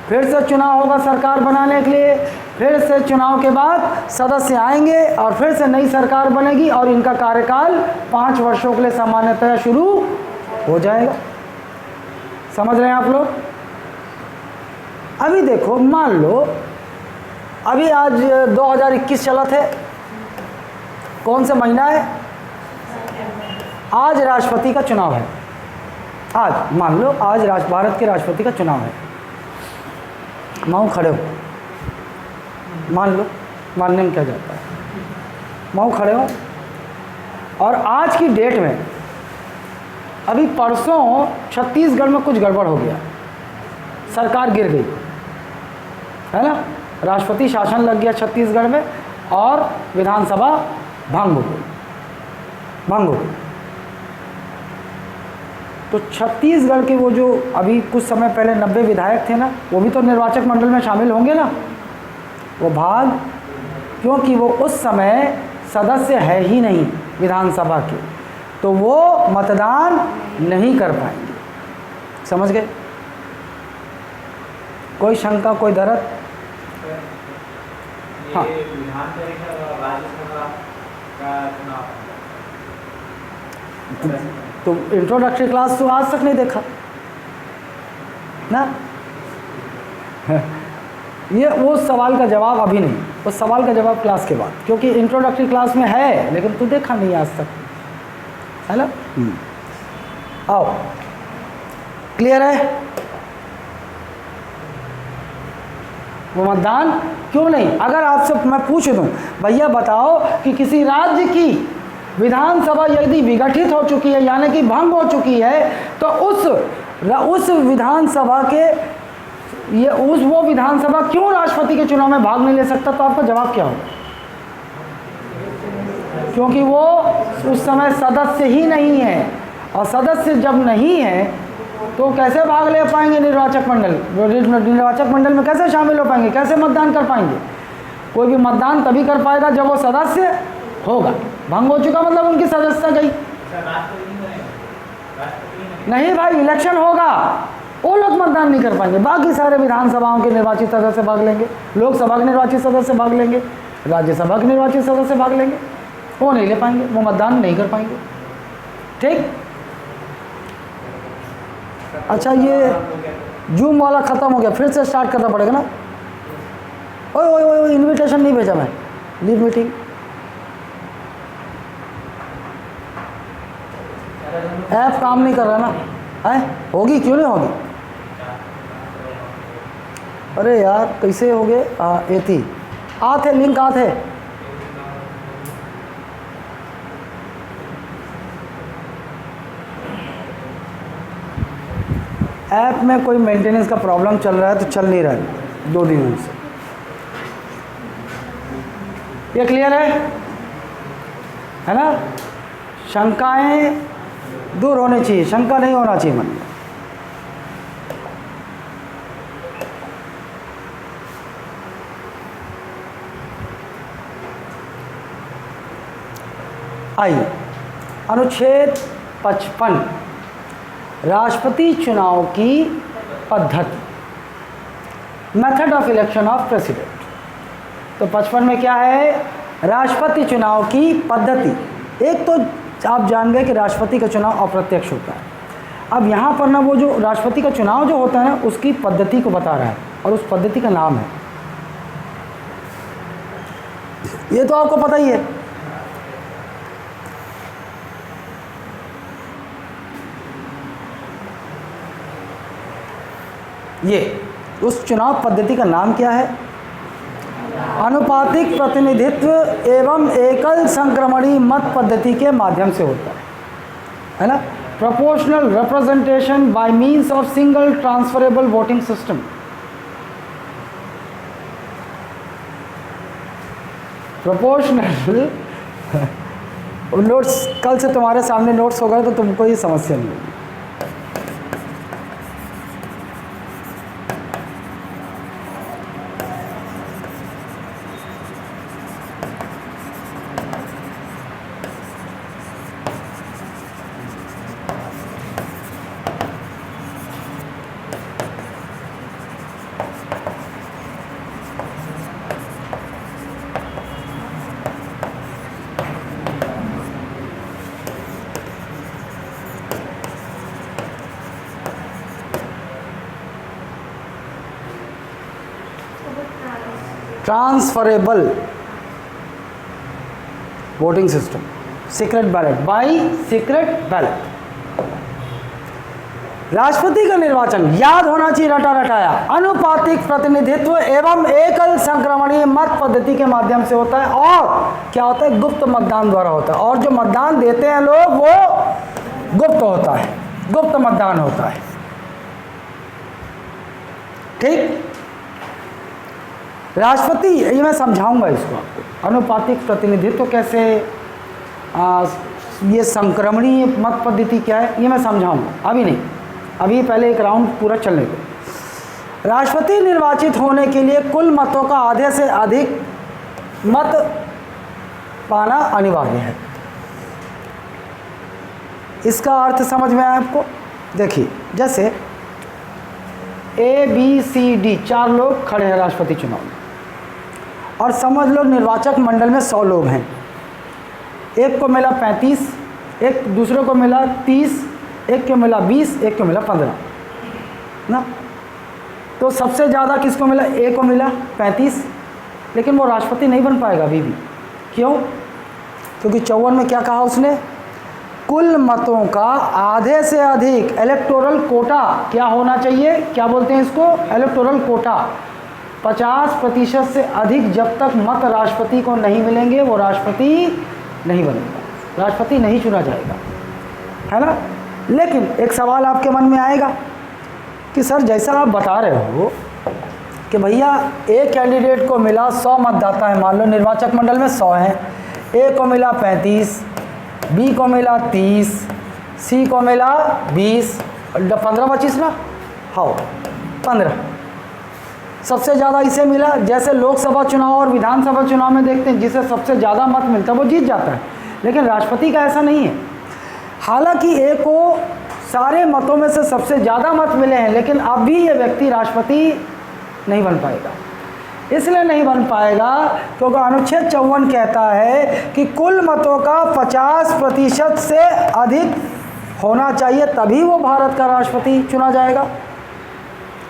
फिर से चुनाव होगा सरकार बनाने के लिए, फिर से चुनाव के बाद सदस्य आएंगे और फिर से नई सरकार बनेगी और इनका कार्यकाल 5 वर्षों के लिए सामान्यतः शुरू हो जाएगा। समझ रहे हैं आप लोग? अभी देखो, मान लो अभी आज 2021 चला थे, कौन सा महीना है? आज राष्ट्रपति का चुनाव है। आज मान लो आज भारत के राष्ट्रपति का चुनाव है। माओ खड़े हो, मान लो, मानने में क्या जाता है, माओ खड़े हो और आज की डेट में अभी परसों छत्तीसगढ़ में कुछ गड़बड़ हो गया, सरकार गिर गई, है ना? राष्ट्रपति शासन लग गया छत्तीसगढ़ में और विधानसभा भंग हो गई। तो छत्तीसगढ़ के वो जो अभी कुछ समय पहले 90 विधायक थे ना, वो भी तो निर्वाचक मंडल में शामिल होंगे ना। वो क्योंकि वो उस समय सदस्य है ही नहीं विधानसभा के, तो वो मतदान नहीं कर पाएंगे। समझ गए? कोई शंका, कोई दर्द? हाँ, तो इंट्रोडक्टरी क्लास तो आज तक नहीं देखा ना। ये वो सवाल का जवाब अभी नहीं, उस सवाल का जवाब क्लास के बाद, क्योंकि इंट्रोडक्टरी क्लास में है लेकिन तू देखा नहीं आज तक, है ना? आओ, क्लियर है? वो मतदान क्यों नहीं? अगर आपसे मैं पूछ दूं, भैया बताओ कि किसी राज्य की विधानसभा यदि विघटित हो चुकी है यानी कि भंग हो चुकी है, तो उस विधानसभा के वो विधानसभा क्यों राष्ट्रपति के चुनाव में भाग नहीं ले सकता? तो आपका जवाब क्या होगा? क्योंकि वो उस समय सदस्य ही नहीं है, और सदस्य जब नहीं है तो कैसे भाग ले पाएंगे निर्वाचक मंडल? निर्वाचक मंडल में कैसे शामिल हो पाएंगे? कैसे मतदान कर पाएंगे? कोई भी मतदान तभी कर पाएगा जब वो सदस्य होगा। भंग हो चुका मतलब उनकी सदस्यता गई। नहीं भाई, इलेक्शन होगा, वो लोग मतदान नहीं कर पाएंगे। बाकी सारे विधानसभाओं के निर्वाचित सदस्य भाग लेंगे, लोकसभा के निर्वाचित सदस्य भाग लेंगे, राज्यसभा के निर्वाचित सदस्य भाग लेंगे। वो नहीं ले पाएंगे, वो मतदान नहीं कर पाएंगे। ठीक? अच्छा, ये जूम वाला ख़त्म हो गया, फिर से स्टार्ट करना पड़ेगा ना। ओए इनविटेशन नहीं भेजा मैं, लीव मीटिंग। ऐप काम नहीं कर रहा ना, है? होगी, क्यों नहीं होगी? अरे यार, कैसे हो गए? ये थी आते लिंक आते ऐप में कोई मेंटेनेंस का प्रॉब्लम चल रहा है तो चल नहीं रहा है 2 दिनों से। ये क्लियर है ना? शंकाएं दूर होनी चाहिए, शंका नहीं होना चाहिए मन में। आइए, अनुच्छेद 55 राष्ट्रपति चुनाव की पद्धति, method of election of president. तो 55 में क्या है? राष्ट्रपति चुनाव की पद्धति। एक तो आप जान गए कि राष्ट्रपति का चुनाव अप्रत्यक्ष होता है। अब यहाँ पर ना वो जो राष्ट्रपति का चुनाव जो होता है ना, उसकी पद्धति को बता रहा है और उस पद्धति का नाम है, ये तो आपको पता ही है। ये उस चुनाव पद्धति का नाम क्या है? अनुपातिक प्रतिनिधित्व एवं एकल संक्रमणी मत पद्धति के माध्यम से होता है ना? Proportional representation by means of single transferable voting system. Proportional notes कल से तुम्हारे सामने नोट्स होगा तो तुमको ये समस्या नहीं होगी। Transferable voting system, secret ballot, by secret ballot. राष्ट्रपति का निर्वाचन याद होना चाहिए, रटा रटाया, अनुपातिक प्रतिनिधित्व एवं एकल संक्रमणीय मत पद्धति के माध्यम से होता है। और क्या होता है? गुप्त मतदान द्वारा होता है। और जो मतदान देते हैं लोग वो गुप्त होता है, गुप्त मतदान होता है। ठीक, राष्ट्रपति, ये मैं समझाऊंगा इसको आपको, अनुपातिक प्रतिनिधित्व कैसे, ये संक्रमणीय मत पद्धति क्या है, ये मैं समझाऊंगा, अभी नहीं, अभी पहले एक राउंड पूरा चलने दो। राष्ट्रपति निर्वाचित होने के लिए कुल मतों का आधे से अधिक मत पाना अनिवार्य है। इसका अर्थ समझ में आया आपको? देखिए, जैसे ABCD 4 लोग खड़े हैं राष्ट्रपति चुनाव में, और समझ लो निर्वाचक मंडल में 100 लोग हैं। एक को मिला 35, एक दूसरे को मिला 30, एक को मिला 20, एक को मिला 15 ना। तो सबसे ज़्यादा किसको मिला? ए को मिला 35, लेकिन वो राष्ट्रपति नहीं बन पाएगा अभी भी। क्यों? क्योंकि 54 में क्या कहा उसने? कुल मतों का आधे से अधिक इलेक्टोरल कोटा क्या होना चाहिए? क्या बोलते हैं इसको? इलेक्टोरल कोटा। 50% से अधिक जब तक मत राष्ट्रपति को नहीं मिलेंगे वो राष्ट्रपति नहीं बनेगा, राष्ट्रपति नहीं चुना जाएगा, है ना। लेकिन एक सवाल आपके मन में आएगा कि सर, जैसा आप बता रहे हो कि भैया एक कैंडिडेट को मिला 100 मतदाता है, मान लो निर्वाचक मंडल में 100 हैं, ए को मिला 35, बी को मिला 30, सी को मिला 20, 15-25 ना, हाँ 15, सबसे ज़्यादा इसे मिला। जैसे लोकसभा चुनाव और विधानसभा चुनाव में देखते हैं, जिसे सबसे ज़्यादा मत मिलता है वो जीत जाता है, लेकिन राष्ट्रपति का ऐसा नहीं है। हालांकि ए को सारे मतों में से सबसे ज़्यादा मत मिले हैं, लेकिन अब भी ये व्यक्ति राष्ट्रपति नहीं बन पाएगा। इसलिए नहीं बन पाएगा क्योंकि अनुच्छेद 54 कहता है कि कुल मतों का 50% से अधिक होना चाहिए, तभी वो भारत का राष्ट्रपति चुना जाएगा,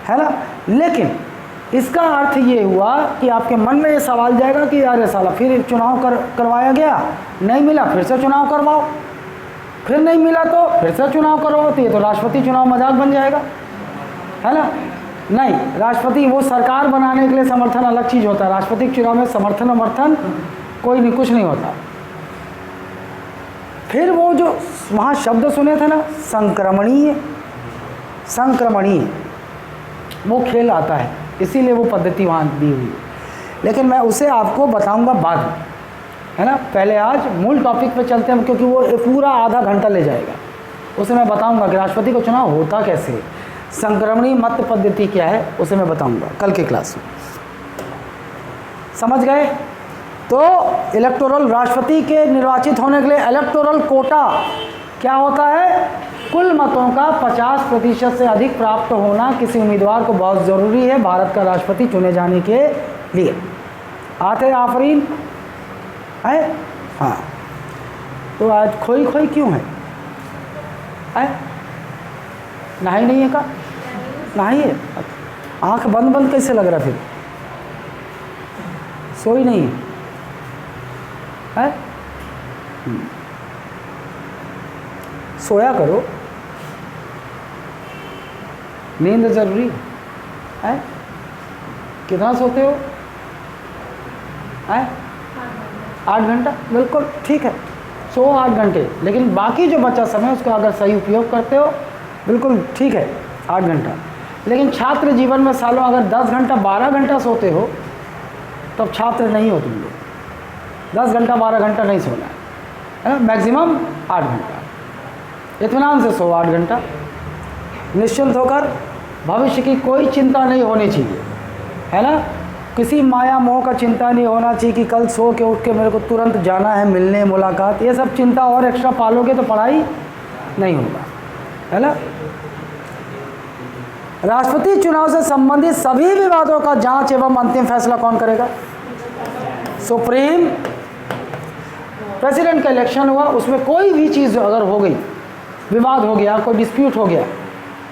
है ना। लेकिन इसका अर्थ ये हुआ कि आपके मन में ये सवाल जाएगा कि अरे साला, फिर चुनाव करवाया गया, नहीं मिला, फिर से चुनाव करवाओ, फिर नहीं मिला तो फिर से चुनाव करवाओ, तो ये तो राष्ट्रपति चुनाव मजाक बन जाएगा, है ना। नहीं, राष्ट्रपति वो सरकार बनाने के लिए समर्थन अलग चीज़ होता है। राष्ट्रपति चुनाव में समर्थन कोई नहीं, कुछ नहीं होता। फिर वो जो वहाँ शब्द सुने थे ना, संक्रमणीय, संक्रमणीय वो खेल आता है, इसीलिए वो पद्धति वहाँ दी हुई है। लेकिन मैं उसे आपको बताऊंगा बाद में, है ना। पहले आज मूल टॉपिक पे चलते हैं, क्योंकि वो पूरा आधा घंटा ले जाएगा। उसे मैं बताऊंगा कि राष्ट्रपति को चुनाव होता कैसे है, संक्रमणीय मत पद्धति क्या है, उसे मैं बताऊंगा कल के क्लास में। समझ गए? तो इलेक्टोरल, राष्ट्रपति के निर्वाचित होने के लिए इलेक्टोरल कोटा क्या होता है? कुल मतों का 50% से अधिक प्राप्त होना किसी उम्मीदवार को बहुत ज़रूरी है भारत का राष्ट्रपति चुने जाने के लिए। आते आफरीन है। हाँ, तो आज खोई खोई क्यों है? नहाई नहीं है का? नहाई है। आँख बंद बंद कैसे लग रहा फिर? सोई नहीं है? सोया करो, नींद जरूरी है। कितना सोते हो? 8 घंटा, बिल्कुल ठीक है, सो 8 घंटे। लेकिन बाकी जो बचा समय उसका अगर सही उपयोग करते हो, बिल्कुल ठीक है 8 घंटा। लेकिन छात्र जीवन में सालों अगर 10 घंटा 12 घंटा सोते हो तब छात्र नहीं हो तुम लोग। 10 घंटा 12 घंटा नहीं सोना है ना, मैक्सिमम 8 घंटा। इत्मीनान से सो 8 घंटा, निश्चिंत होकर। भविष्य की कोई चिंता नहीं होनी चाहिए, है ना। किसी माया मोह का चिंता नहीं होना चाहिए कि कल सो के उठ के मेरे को तुरंत जाना है मिलने, मुलाकात, ये सब चिंता और एक्स्ट्रा पालोगे तो पढ़ाई नहीं होगा, है ना। राष्ट्रपति चुनाव से संबंधित सभी विवादों का जांच एवं अंतिम फैसला कौन करेगा? सुप्रीम। प्रेसिडेंट का इलेक्शन हुआ, उसमें कोई भी चीज़ अगर हो गई, विवाद हो गया, कोई डिस्प्यूट हो गया,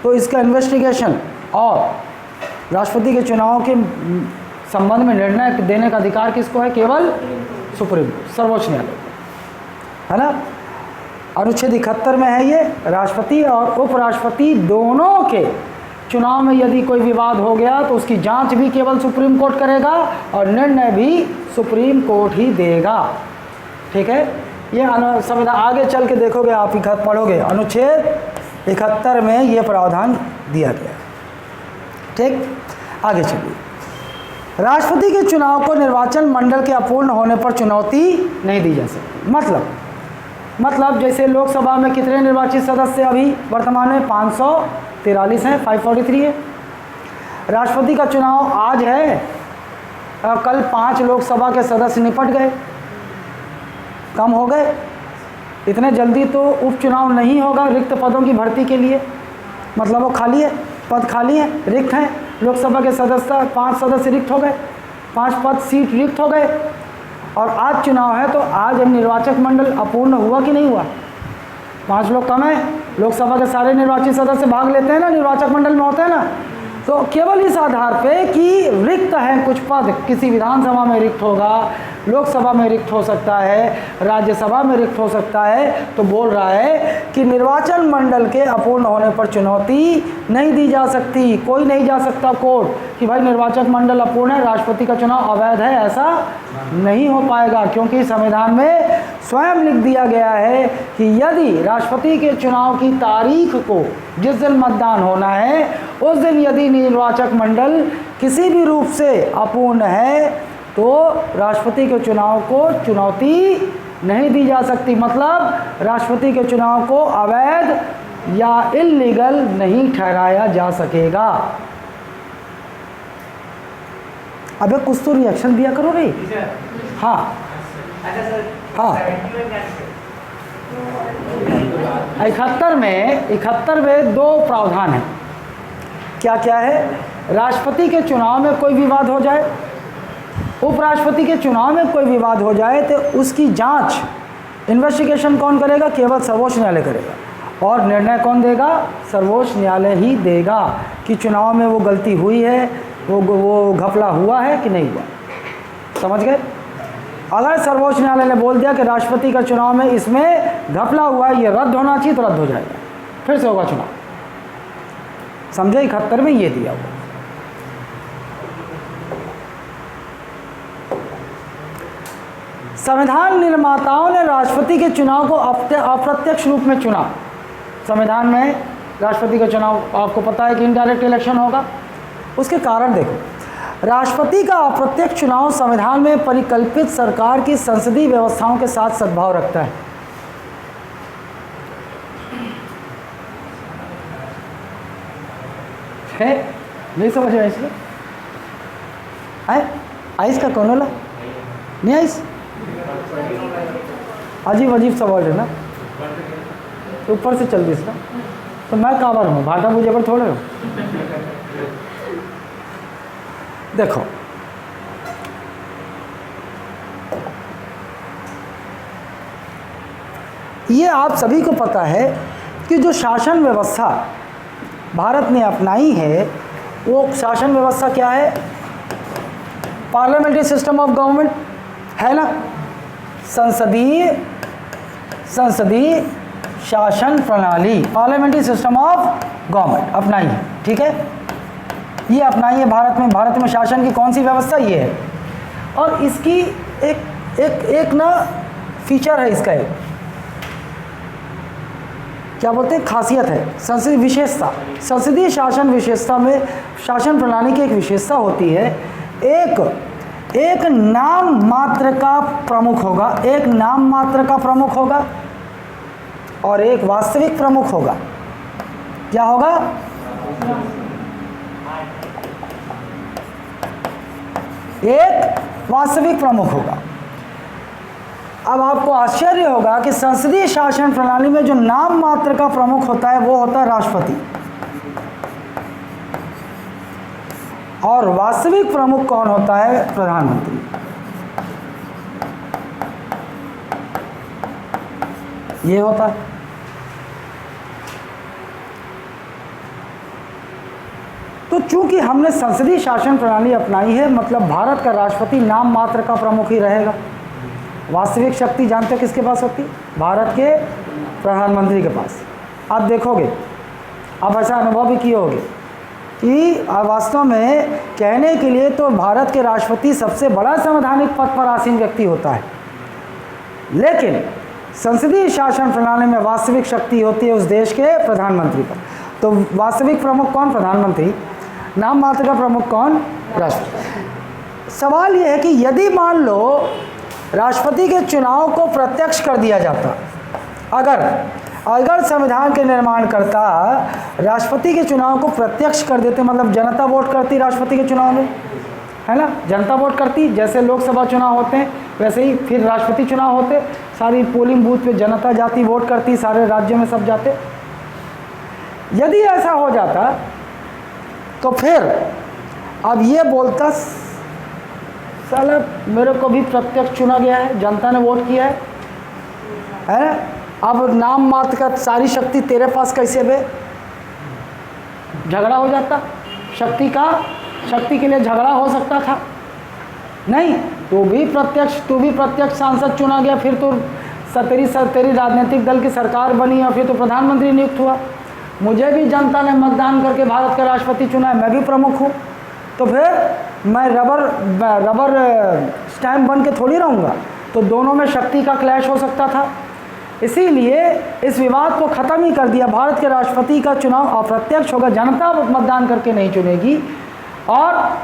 तो इसका इन्वेस्टिगेशन और राष्ट्रपति के चुनाव के संबंध में निर्णय देने का अधिकार किसको है? केवल सुप्रीम कोर्ट, सर्वोच्च न्यायालय, है ना। अनुच्छेद 71 में है ये। राष्ट्रपति और उपराष्ट्रपति दोनों के चुनाव में यदि कोई विवाद हो गया तो उसकी जांच भी केवल सुप्रीम कोर्ट करेगा और निर्णय भी सुप्रीम कोर्ट ही देगा, ठीक है। ये संविधान आगे चल के देखोगे, आप पढ़ोगे, अनुच्छेद 71 में ये प्रावधान दिया गया, ठीक। आगे चलिए। राष्ट्रपति के चुनाव को निर्वाचन मंडल के अपूर्ण होने पर चुनौती नहीं दी जा सकती। मतलब जैसे लोकसभा में कितने निर्वाचित सदस्य अभी वर्तमान में? 543 हैं, 543 है। राष्ट्रपति का चुनाव आज है, कल 5 लोकसभा के सदस्य निपट गए, कम हो गए। इतने जल्दी तो उपचुनाव नहीं होगा रिक्त पदों की भर्ती के लिए, मतलब वो खाली है, पद खाली है, रिक्त हैं। लोकसभा के सदस्य 5 सदस्य रिक्त हो गए, 5 पद सीट रिक्त हो गए, और आज चुनाव है तो आज निर्वाचक मंडल अपूर्ण हुआ कि नहीं हुआ? 5 लोग कम है, लोकसभा के सारे निर्वाचित सदस्य भाग लेते हैं ना, निर्वाचक मंडल में होते हैं ना। तो केवल इस आधार पे कि रिक्त हैं कुछ पद, किसी विधानसभा में रिक्त होगा, लोकसभा में रिक्त हो सकता है, राज्यसभा में रिक्त हो सकता है, तो बोल रहा है कि निर्वाचन मंडल के अपूर्ण होने पर चुनौती नहीं दी जा सकती। कोई नहीं जा सकता कोर्ट कि भाई निर्वाचक मंडल अपूर्ण है, राष्ट्रपति का चुनाव अवैध है, ऐसा नहीं हो पाएगा, क्योंकि संविधान में स्वयं लिख दिया गया है कि यदि राष्ट्रपति के चुनाव की तारीख को, जिस दिन मतदान होना है उस दिन यदि निर्वाचक मंडल किसी भी रूप से अपूर्ण है तो राष्ट्रपति के चुनाव को चुनौती नहीं दी जा सकती। मतलब राष्ट्रपति के चुनाव को अवैध या इल्लीगल नहीं ठहराया जा सकेगा। अबे कुछ तो रिएक्शन दिया करो रे। हाँ हाँ, 71 में 2 प्रावधान है। क्या क्या है? राष्ट्रपति के चुनाव में कोई विवाद हो जाए, उपराष्ट्रपति के चुनाव में कोई विवाद हो जाए तो उसकी जांच, इन्वेस्टिगेशन कौन करेगा? केवल सर्वोच्च न्यायालय करेगा। और निर्णय कौन देगा? सर्वोच्च न्यायालय ही देगा कि चुनाव में वो गलती हुई है, वो घपला हुआ है कि नहीं हुआ। समझ गए? अगर सर्वोच्च न्यायालय ने बोल दिया कि राष्ट्रपति का चुनाव में इसमें घपला हुआ है, ये रद्द होना चाहिए, तो रद्द हो जाएगा, फिर से होगा चुनाव। समझे? 71 में ये दिया हुआ। संविधान निर्माताओं ने राष्ट्रपति के चुनाव को अप्रत्यक्ष रूप में चुना। संविधान में राष्ट्रपति का चुनाव आपको पता है कि इनडायरेक्ट इलेक्शन होगा। उसके कारण देखो, राष्ट्रपति का अप्रत्यक्ष चुनाव संविधान में परिकल्पित सरकार की संसदीय व्यवस्थाओं के साथ सद्भाव रखता है नहीं समझ में इसमें आइस का कौन होला नहीं आइस, अजीब अजीब सा वर्ड है ना, तो ऊपर से चल दी इसका, तो मैं काबर हूँ, भाटा मुझे पर थोड़े हो। देखो ये आप सभी को पता है कि जो शासन व्यवस्था भारत ने अपनाई है वो शासन व्यवस्था क्या है, पार्लियामेंट्री सिस्टम ऑफ गवर्नमेंट है ना, संसदीय शासन प्रणाली, पार्लियामेंट्री सिस्टम ऑफ गवर्नमेंट अपनाई है, ठीक है, ये अपनाई है भारत में शासन की कौन सी व्यवस्था, ये है। और इसकी एक ना फीचर है, इसका एक क्या बोलते हैं, खासियत है, संसदीय विशेषता। संसदीय शासन विशेषता में शासन प्रणाली की एक विशेषता होती है, एक नाम मात्र का प्रमुख होगा, एक नाम मात्र का प्रमुख होगा और एक वास्तविक प्रमुख होगा। क्या होगा, एक वास्तविक प्रमुख होगा। अब आपको आश्चर्य होगा कि संसदीय शासन प्रणाली में जो नाम मात्र का प्रमुख होता है वो होता है राष्ट्रपति, और वास्तविक प्रमुख कौन होता है, प्रधानमंत्री। ये होता है। तो चूंकि हमने संसदीय शासन प्रणाली अपनाई है, मतलब भारत का राष्ट्रपति नाम मात्र का प्रमुख ही रहेगा। वास्तविक शक्ति जानते हो किसके पास होती है, भारत के प्रधानमंत्री के पास। आप देखोगे, आप ऐसा अनुभव भी किए होगे कि वास्तव में कहने के लिए तो भारत के राष्ट्रपति सबसे बड़ा संवैधानिक पद पर आसीन व्यक्ति होता है, लेकिन संसदीय शासन प्रणाली में वास्तविक शक्ति होती है उस देश के प्रधानमंत्री पर। तो वास्तविक प्रमुख कौन, प्रधानमंत्री, नाम मात्र का प्रमुख कौन, राष्ट्रपति। सवाल यह है कि यदि मान लो राष्ट्रपति के चुनाव को प्रत्यक्ष कर दिया जाता, अगर संविधान के निर्माणकर्ता राष्ट्रपति के चुनाव को प्रत्यक्ष कर देते, मतलब जनता वोट करती राष्ट्रपति के चुनाव में, है ना, जनता वोट करती, जैसे लोकसभा चुनाव होते हैं वैसे ही फिर राष्ट्रपति चुनाव होते, सारी पोलिंग बूथ पे जनता जाती, वोट करती, सारे राज्यों में सब जाते। यदि ऐसा हो जाता तो फिर अब ये बोलता, साला मेरे को भी प्रत्यक्ष चुना गया है, जनता ने वोट किया है, अब नाम मात्र का सारी शक्ति तेरे पास कैसे बे, झगड़ा हो जाता, शक्ति के लिए झगड़ा हो सकता था। नहीं, तू भी प्रत्यक्ष सांसद चुना गया, फिर तो तेरी राजनीतिक दल की सरकार बनी और फिर तो प्रधानमंत्री नियुक्त हुआ। मुझे भी जनता ने मतदान करके भारत का राष्ट्रपति चुना है, मैं भी प्रमुख हूँ, तो फिर मैं रबर स्टैम्प बन के थोड़ी रहूँगा। तो दोनों में शक्ति का क्लैश हो सकता था, इसीलिए इस विवाद को ख़त्म ही कर दिया। भारत के राष्ट्रपति का चुनाव अप्रत्यक्ष होगा, जनता मतदान करके नहीं चुनेगी, और